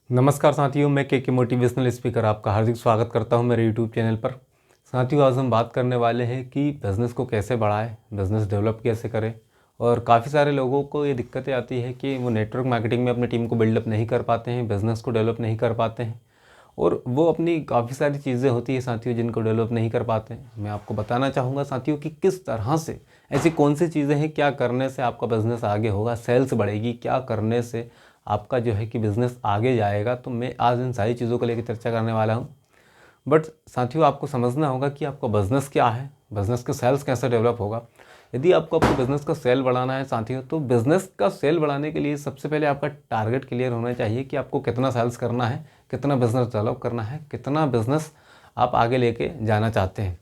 नमस्कार साथियों, मैं के मोटिवेशनल स्पीकर आपका हार्दिक स्वागत करता हूं मेरे यूट्यूब चैनल पर। साथियों, आज हम बात करने वाले हैं कि बिज़नेस को कैसे बढ़ाएं, बिज़नेस डेवलप कैसे करें। और काफ़ी सारे लोगों को ये दिक्कतें आती है कि वो नेटवर्क मार्केटिंग में अपनी टीम को बिल्डअप नहीं कर पाते हैं, बिज़नेस को डेवलप नहीं कर पाते हैं और वो अपनी काफ़ी सारी चीज़ें होती है साथियों जिनको डेवलप नहीं कर पाते हैं। मैं आपको बताना चाहूँगा साथियों कि किस तरह से, ऐसी कौन सी चीज़ें हैं, क्या करने से आपका बिज़नेस आगे होगा, सेल्स बढ़ेगी, क्या करने से आपका जो है कि बिज़नेस आगे जाएगा। तो मैं आज इन सारी चीज़ों को लेकर चर्चा करने वाला हूँ। बट साथियों, आपको समझना होगा कि आपका बिज़नेस क्या है, बिज़नेस का सेल्स कैसे डेवलप होगा। यदि आपको अपने बिज़नेस का सेल बढ़ाना है साथियों, तो बिज़नेस का सेल बढ़ाने के लिए सबसे पहले आपका टारगेट क्लियर होना चाहिए कि आपको कितना सेल्स करना है, कितना बिज़नेस डेवलप करना है, कितना बिज़नेस आप आगे लेके जाना चाहते हैं।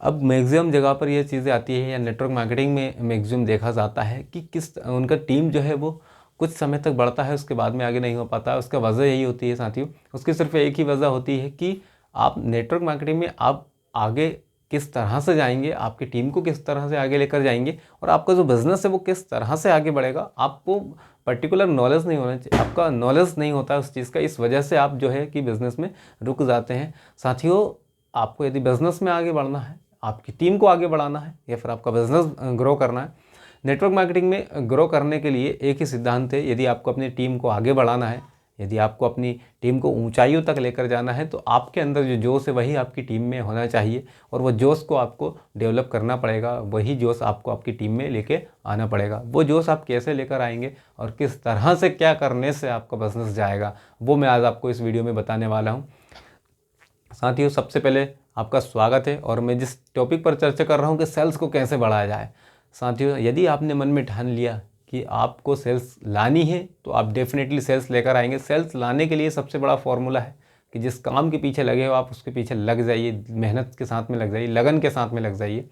अब मैक्सिमम जगह पर ये चीज़ें आती है या नेटवर्क मार्केटिंग में मैक्सिमम देखा जाता है कि किस उनका टीम जो है वो कुछ समय तक बढ़ता है, उसके बाद में आगे नहीं हो पाता है। उसका वजह यही होती है साथियों, उसकी सिर्फ एक ही वजह होती है कि आप नेटवर्क मार्केटिंग में आप आगे किस तरह से जाएंगे, आपकी टीम को किस तरह से आगे लेकर जाएंगे और आपका जो बिज़नेस है वो किस तरह से आगे बढ़ेगा। आपको पर्टिकुलर नॉलेज नहीं होना चाहिए, आपका नॉलेज नहीं होता है उस चीज़ का, इस वजह से आप जो है कि बिज़नेस में रुक जाते हैं। साथियों, आपको यदि बिज़नेस में आगे बढ़ना है, आपकी टीम को आगे बढ़ाना है या फिर आपका बिज़नेस ग्रो करना है, नेटवर्क मार्केटिंग में ग्रो करने के लिए एक ही सिद्धांत है। यदि आपको अपनी टीम को आगे बढ़ाना है, यदि आपको अपनी टीम को ऊंचाइयों तक लेकर जाना है, तो आपके अंदर जो जोश है वही आपकी टीम में होना चाहिए और वो जोश को आपको डेवलप करना पड़ेगा, वही जोश आपको आपकी टीम में लेके आना पड़ेगा। वो जोश आप कैसे लेकर आएंगे और किस तरह से, क्या करने से आपका बिज़नेस जाएगा, वो मैं आज आपको इस वीडियो में बताने वाला हूँ। साथियों, सबसे पहले आपका स्वागत है और मैं जिस टॉपिक पर चर्चा कर रहा हूँ कि सेल्स को कैसे बढ़ाया जाए। साथियों, यदि आपने मन में ठान लिया कि आपको सेल्स लानी है तो आप डेफिनेटली सेल्स लेकर आएंगे। सेल्स लाने के लिए सबसे बड़ा फॉर्मूला है कि जिस काम के पीछे लगे हो आप उसके पीछे लग जाइए, मेहनत के साथ में लग जाइए, लगन के साथ में लग जाइए,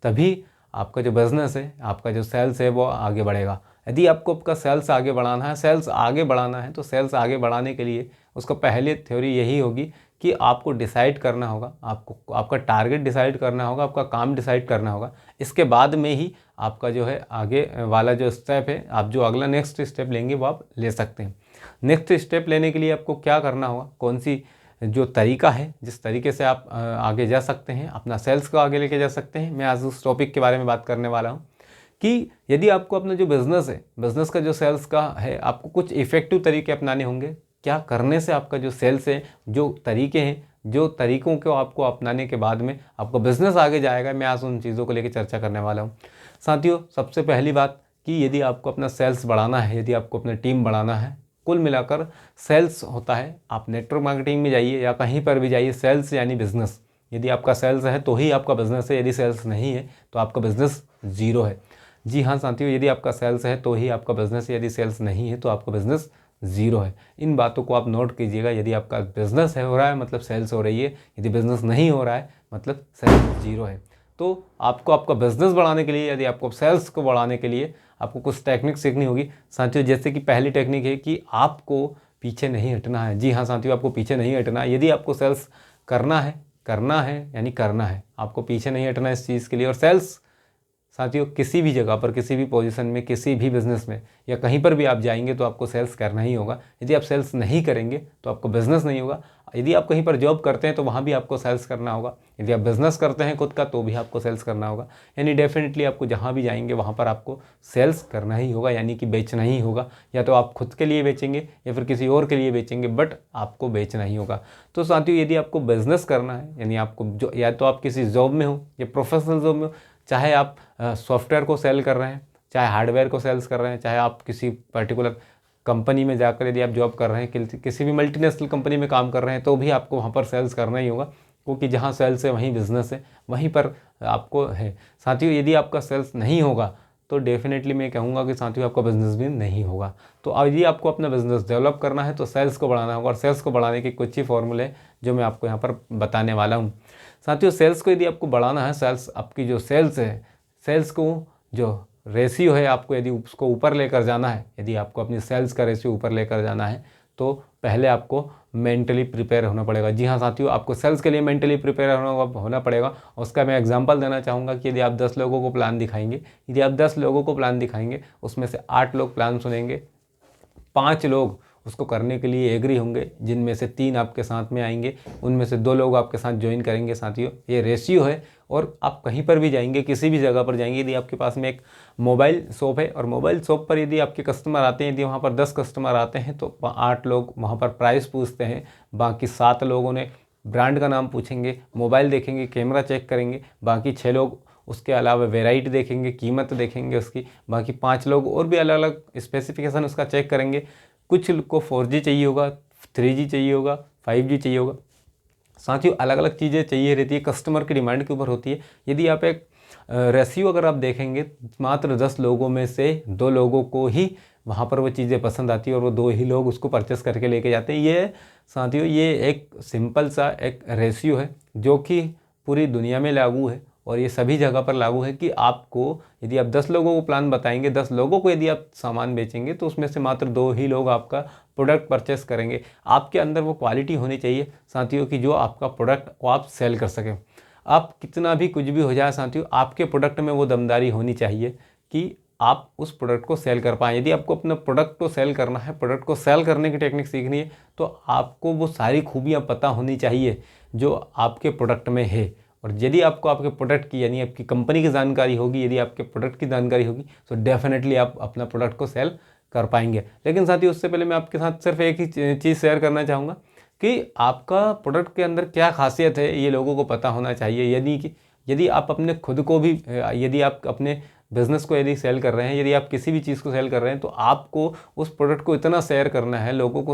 तभी आपका जो बिज़नेस है, आपका जो सेल्स है वो आगे बढ़ेगा। यदि आपको आपका सेल्स आगे बढ़ाना है, सेल्स आगे बढ़ाना है, तो सेल्स आगे बढ़ाने के लिए उसका पहले थ्योरी यही होगी कि आपको डिसाइड करना होगा, आपको आपका टारगेट डिसाइड करना होगा, आपका काम डिसाइड करना होगा। इसके बाद में ही आपका जो है आगे वाला जो स्टेप है, आप जो अगला नेक्स्ट स्टेप लेंगे वो आप ले सकते हैं। नेक्स्ट स्टेप लेने के लिए आपको क्या करना होगा, कौन सी जो तरीका है जिस तरीके से आप आगे जा सकते हैं, अपना सेल्स को आगे लेके जा सकते हैं, मैं आज उस टॉपिक के बारे में बात करने वाला हूँ कि यदि आपको अपना जो बिज़नेस है, बिज़नेस का जो सेल्स का है, आपको कुछ इफ़ेक्टिव तरीके अपनाने होंगे। क्या करने से आपका जो सेल्स है, जो तरीके हैं, जो तरीकों को आपको अपनाने के बाद में आपका बिज़नेस आगे जाएगा, मैं आज उन चीज़ों को लेकर चर्चा करने वाला हूँ। साथियों, सबसे पहली बात कि यदि आपको अपना सेल्स बढ़ाना है, यदि आपको अपना टीम बढ़ाना है, कुल मिलाकर सेल्स होता है। आप नेटवर्क मार्केटिंग में जाइए या कहीं पर भी जाइए, सेल्स यानी बिज़नेस। यदि आपका सेल्स है तो ही आपका बिज़नेस है, यदि सेल्स नहीं है तो आपका बिज़नेस ज़ीरो है। जी हाँ साथियों, यदि आपका सेल्स है तो ही आपका बिज़नेस है, यदि सेल्स नहीं है तो आपका बिज़नेस ज़ीरो है। इन बातों को आप नोट कीजिएगा। यदि आपका बिज़नेस है हो रहा है मतलब सेल्स हो रही है, यदि बिज़नेस नहीं हो रहा है मतलब सेल्स ज़ीरो है। तो आपको आपका बिज़नेस बढ़ाने के लिए, यदि आपको सेल्स को बढ़ाने के लिए आपको कुछ टेक्निक सीखनी होगी साथियों। जैसे कि पहली टेक्निक है कि आपको पीछे नहीं हटना है। जी हाँ साथियों, आपको पीछे नहीं हटना है। यदि आपको सेल्स करना है यानी करना है, आपको पीछे नहीं हटना है इस चीज़ के लिए। और सेल्स साथियों, किसी भी जगह पर, किसी भी पोजीशन में, किसी भी बिज़नेस में या कहीं पर भी आप जाएंगे तो आपको सेल्स करना ही होगा। यदि आप सेल्स नहीं करेंगे तो आपको बिज़नेस नहीं होगा। यदि आप कहीं पर जॉब करते हैं तो वहाँ भी आपको सेल्स करना होगा। यदि आप बिज़नेस करते हैं खुद का तो भी आपको सेल्स करना होगा। यानी डेफिनेटली आपको जहाँ भी जाएंगे वहाँ पर आपको सेल्स करना ही होगा, यानी कि बेचना ही होगा। या तो आप खुद के लिए बेचेंगे या फिर किसी और के लिए बेचेंगे, बट आपको बेचना ही होगा। तो साथियों, यदि आपको बिज़नेस करना है, यानी आपको जो, या तो आप किसी जॉब में हो या प्रोफेशनल जॉब में हो, चाहे आप सॉफ्टवेयर को सेल कर रहे हैं, चाहे हार्डवेयर को सेल्स कर रहे हैं, चाहे आप किसी पर्टिकुलर कंपनी में जाकर यदि आप जॉब कर रहे हैं, किसी भी मल्टीनेशनल कंपनी में काम कर रहे हैं, तो भी आपको वहाँ पर सेल्स करना ही होगा, क्योंकि जहाँ सेल्स है वहीं बिज़नेस है, वहीं पर आपको है। साथियों, यदि आपका सेल्स नहीं होगा तो डेफिनेटली मैं कहूँगा कि साथियों आपका बिज़नेस भी नहीं होगा। तो यदि आपको अपना बिज़नेस डेवलप करना है तो सेल्स को बढ़ाना होगा, और सेल्स को बढ़ाने के कुछ ही फॉर्मूले जो मैं आपको यहाँ पर बताने वाला हूँ। साथियों, सेल्स को यदि आपको बढ़ाना है, सेल्स आपकी जो सेल्स है, सेल्स को जो रेशियो है आपको यदि उसको ऊपर लेकर जाना है, यदि आपको अपनी सेल्स का रेशियो ऊपर लेकर जाना है तो पहले आपको मेंटली प्रिपेयर होना पड़ेगा। जी हाँ साथियों, आपको सेल्स के लिए मेंटली प्रिपेयर होना पड़ेगा। उसका मैं एग्जांपल देना चाहूँगा कि यदि आप 10 लोगों को प्लान दिखाएंगे, यदि आप 10 लोगों को प्लान दिखाएंगे, उसमें से 8 लोग प्लान सुनेंगे, 5 लोग उसको करने के लिए एग्री होंगे, जिनमें से 3 आपके साथ में आएंगे, उनमें से 2 लोग आपके साथ ज्वाइन करेंगे। साथियों, ये रेशियो है। और आप कहीं पर भी जाएंगे, किसी भी जगह पर जाएंगे, यदि आपके पास में एक मोबाइल शॉप है और मोबाइल शॉप पर यदि आपके कस्टमर आते हैं, यदि वहाँ पर 10 कस्टमर आते हैं तो 8 लोग वहाँ पर प्राइस पूछते हैं, बाकी 7 लोगों ने ब्रांड का नाम पूछेंगे, मोबाइल देखेंगे, कैमरा चेक करेंगे, बाकी 6 लोग उसके अलावा वेराइटी देखेंगे, कीमत देखेंगे उसकी, बाकी 5 लोग और भी अलग अलग स्पेसिफिकेशन उसका चेक करेंगे। कुछ को 4G चाहिए होगा, 3G चाहिए होगा, 5G चाहिए होगा। साथियों, अलग अलग चीज़ें चाहिए रहती है, कस्टमर की डिमांड के ऊपर होती है। यदि आप एक रेशियो अगर आप देखेंगे, मात्र 10 लोगों में से 2 लोगों को ही वहाँ पर वो चीज़ें पसंद आती है और वो 2 ही लोग उसको परचेस करके लेके जाते हैं। ये साथियों, ये एक सिंपल सा एक रेशियो है जो कि पूरी दुनिया में लागू है और ये सभी जगह पर लागू है कि आपको यदि आप 10 लोगों को प्लान बताएंगे, 10 लोगों को यदि आप सामान बेचेंगे तो उसमें से मात्र 2 ही लोग आपका प्रोडक्ट परचेस करेंगे। आपके अंदर वो क्वालिटी होनी चाहिए साथियों कि जो आपका प्रोडक्ट को आप सेल कर सकें। आप कितना भी कुछ भी हो जाए साथियों, आपके प्रोडक्ट में वो दमदारी होनी चाहिए कि आप उस प्रोडक्ट को सेल कर पाएँ। यदि आपको अपना प्रोडक्ट को सेल करना है, प्रोडक्ट को सेल करने की टेक्निक सीखनी है, तो आपको वो सारी खूबियाँ पता होनी चाहिए जो आपके प्रोडक्ट में है। और यदि आपको आपके प्रोडक्ट की यानी आपकी कंपनी की जानकारी होगी, यदि आपके प्रोडक्ट की जानकारी होगी, तो डेफिनेटली आप अपना प्रोडक्ट को सेल कर पाएंगे। लेकिन साथियों, उससे पहले मैं आपके साथ सिर्फ एक ही चीज़ शेयर करना चाहूँगा कि आपका प्रोडक्ट के अंदर क्या खासियत है, ये लोगों को पता होना चाहिए। यदि आप अपने खुद को भी, यदि आप अपने बिज़नेस को यदि सेल कर रहे हैं, यदि आप किसी भी चीज़ को सेल कर रहे हैं, तो आपको उस प्रोडक्ट को इतना शेयर करना है, लोगों को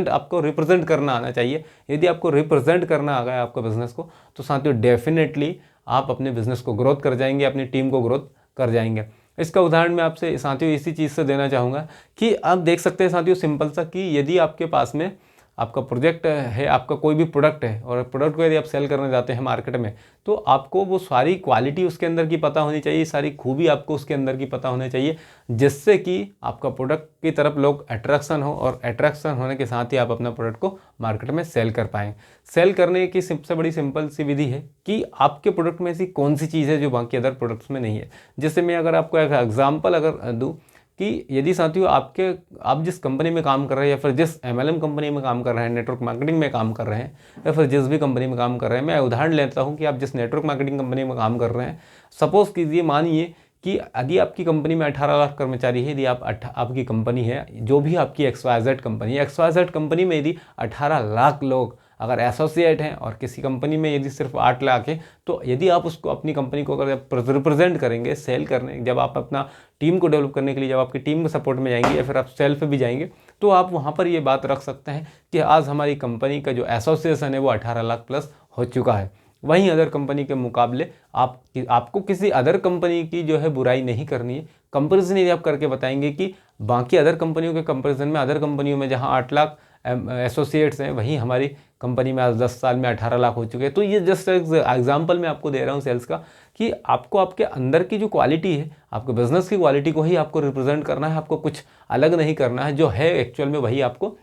आपको रिप्रेजेंट करना आना चाहिए। यदि आपको रिप्रेजेंट करना आ गया आपका बिज़नेस को, तो साथियों डेफिनेटली आप अपने बिज़नेस को ग्रोथ कर जाएंगे, अपनी टीम को ग्रोथ कर जाएंगे। इसका उदाहरण मैं आपसे साथियों इसी चीज़ से देना चाहूँगा कि आप देख सकते हैं साथियों सिंपल सा कि यदि आपके पास में आपका प्रोजेक्ट है, आपका कोई भी प्रोडक्ट है और प्रोडक्ट को यदि आप सेल करने जाते हैं मार्केट में, तो आपको वो सारी क्वालिटी उसके अंदर की पता होनी चाहिए, सारी खूबी आपको उसके अंदर की पता होनी चाहिए, जिससे कि आपका प्रोडक्ट की तरफ लोग अट्रैक्शन हो और अट्रैक्शन होने के साथ ही आप अपना प्रोडक्ट को मार्केट में सेल कर पाएँ। सेल करने की सबसे बड़ी सिंपल सी विधि है कि आपके प्रोडक्ट में ऐसी कौन सी चीज़ है जो बाकी अदर प्रोडक्ट्स में नहीं है। जैसे मैं अगर आपको एक एग्जाम्पल अगर दूँ कि यदि साथियों आप जिस कंपनी में काम कर रहे हैं या फिर जिस MLM कंपनी में काम कर रहे हैं, नेटवर्क मार्केटिंग में काम कर रहे हैं, या फिर जिस भी कंपनी में काम कर रहे हैं, मैं उदाहरण लेता हूं कि आप जिस नेटवर्क मार्केटिंग कंपनी में काम कर रहे हैं, सपोज़ कीजिए, मानिए कि यदि आपकी कंपनी में 18 लाख कर्मचारी है, यदि आपकी कंपनी है, जो भी आपकी XYZ कंपनी है, XYZ कंपनी में यदि 18 लाख लोग अगर एसोसिएट हैं और किसी कंपनी में यदि सिर्फ 8 लाख है, तो यदि आप उसको अपनी कंपनी को अगर रिप्रेजेंट करेंगे, सेल करने, जब आप अपना टीम को डेवलप करने के लिए जब आपकी टीम के सपोर्ट में जाएंगे या फिर आप सेल्फ भी जाएंगे, तो आप वहाँ पर ये बात रख सकते हैं कि आज हमारी कंपनी का जो एसोसिएशन है वो 18 लाख प्लस हो चुका है। वहीं अदर कंपनी के मुकाबले आपको किसी अदर कंपनी की जो है बुराई नहीं करनी है। कंपैरिजन यदि आप करके बताएंगे कि बाकी अदर कंपनियों के कंपैरिजन में, अदर कंपनियों में जहां 8 लाख एसोसिएट्स हैं, वहीं हमारी कंपनी में आज 10 साल में 18 लाख हो चुके हैं। तो ये जस्ट एग्जांपल मैं आपको दे रहा हूँ सेल्स का कि आपको आपके अंदर की जो क्वालिटी है, आपके बिजनेस की क्वालिटी को ही आपको रिप्रेजेंट करना है, आपको कुछ अलग नहीं करना है, जो है एक्चुअल में वही आपको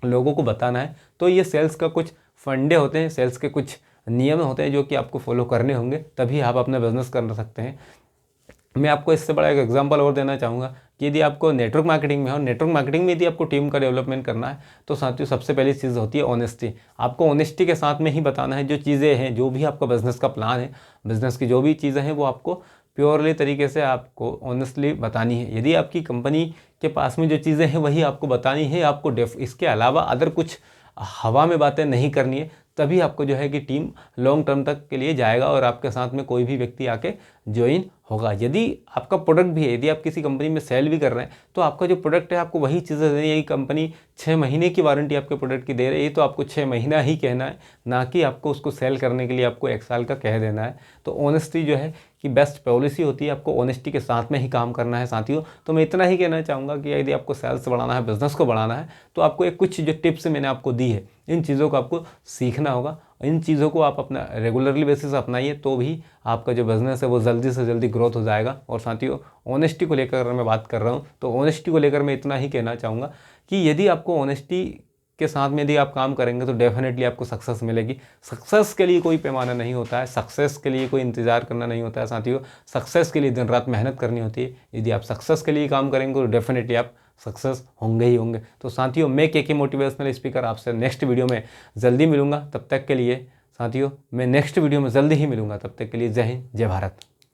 लोगों को बताना है। तो ये सेल्स का कुछ फंडे होते हैं, सेल्स के कुछ नियम होते हैं जो कि आपको फॉलो करने होंगे, तभी आप अपना बिजनेस कर सकते हैं। मैं आपको इससे बड़ा एक एग्जांपल और देना चाहूँगा कि यदि आपको नेटवर्क मार्केटिंग में हो, नेटवर्क मार्केटिंग में यदि आपको टीम का डेवलपमेंट करना है, तो साथियों सबसे पहली चीज़ होती है ऑनेस्टी। आपको ऑनेस्टी के साथ में ही बताना है जो चीज़ें हैं, जो भी आपका बिज़नेस का प्लान है, बिज़नेस की जो भी चीज़ें हैं वो आपको प्योरली तरीके से आपको ऑनेस्टली बतानी है। यदि आपकी कंपनी के पास में जो चीज़ें हैं वही आपको बतानी है, आपको इसके अलावा अदर कुछ हवा में बातें नहीं करनी है, तभी आपको जो है कि टीम लॉन्ग टर्म तक के लिए जाएगा और आपके साथ में कोई भी व्यक्ति आके ज्वाइन होगा। यदि आपका प्रोडक्ट भी है, यदि आप किसी कंपनी में सेल भी कर रहे हैं, तो आपका जो प्रोडक्ट है आपको वही चीज़ें देनी है। यही कंपनी 6 महीने की वारंटी आपके प्रोडक्ट की दे रही है, तो आपको 6 महीना ही कहना है, ना कि आपको उसको सेल करने के लिए आपको 1 साल का कह देना है। तो ऑनेस्टी जो है कि बेस्ट पॉलिसी होती है, आपको ऑनेस्टी के साथ में ही काम करना है साथियों। तो मैं इतना ही कहना चाहूँगा कि यदि आपको सेल्स बढ़ाना है, बिजनेस को बढ़ाना है, तो आपको एक कुछ जो टिप्स मैंने आपको दी है, इन चीज़ों को आपको सीखना होगा। इन चीज़ों को आप अपना रेगुलरली बेसिस अपनाइए, तो भी आपका जो बिज़नेस है वो जल्दी से जल्दी ग्रोथ हो जाएगा। और साथियों ऑनेस्टी को लेकर अगर मैं बात कर रहा हूँ, तो ऑनेस्टी को लेकर मैं इतना ही कहना चाहूँगा कि यदि आपको ऑनेस्टी के साथ में यदि आप काम करेंगे तो डेफिनेटली आपको सक्सेस मिलेगी। सक्सेस के लिए कोई पैमाना नहीं होता है, सक्सेस के लिए कोई इंतज़ार करना नहीं होता है साथियों। सक्सेस के लिए दिन रात मेहनत करनी होती है। यदि आप सक्सेस के लिए काम करेंगे तो डेफिनेटली आप सक्सेस होंगे ही होंगे। तो साथियों, मैं के मोटिवेशनल स्पीकर आपसे नेक्स्ट वीडियो में जल्दी मिलूंगा। तब तक के लिए साथियों, मैं नेक्स्ट वीडियो में जल्दी ही मिलूंगा। तब तक के लिए जय हिंद, जय भारत।